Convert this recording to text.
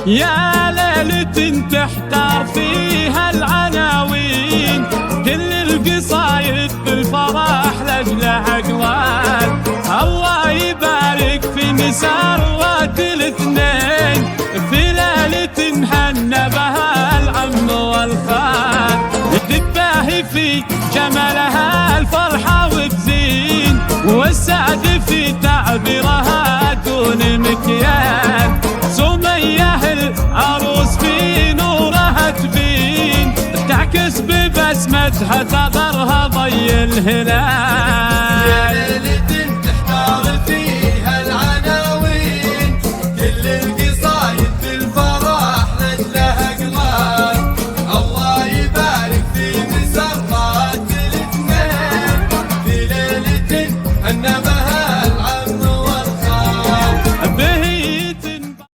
يا ليلة تحتار فيها العناوين، كل القصايد بالفرح لجله أقوال. الله يبارك في مسرات الاثنين، في ليلة هن بها العم والخال. دباه في جمالها الفرحة وتزين، والسعد في تعبيرها دون مكيال. سمية العروس في نورها تبين، تعكس ببسمتها ثغرها ضي الهلال. يا ليلة تحتار فيها العناوين، كل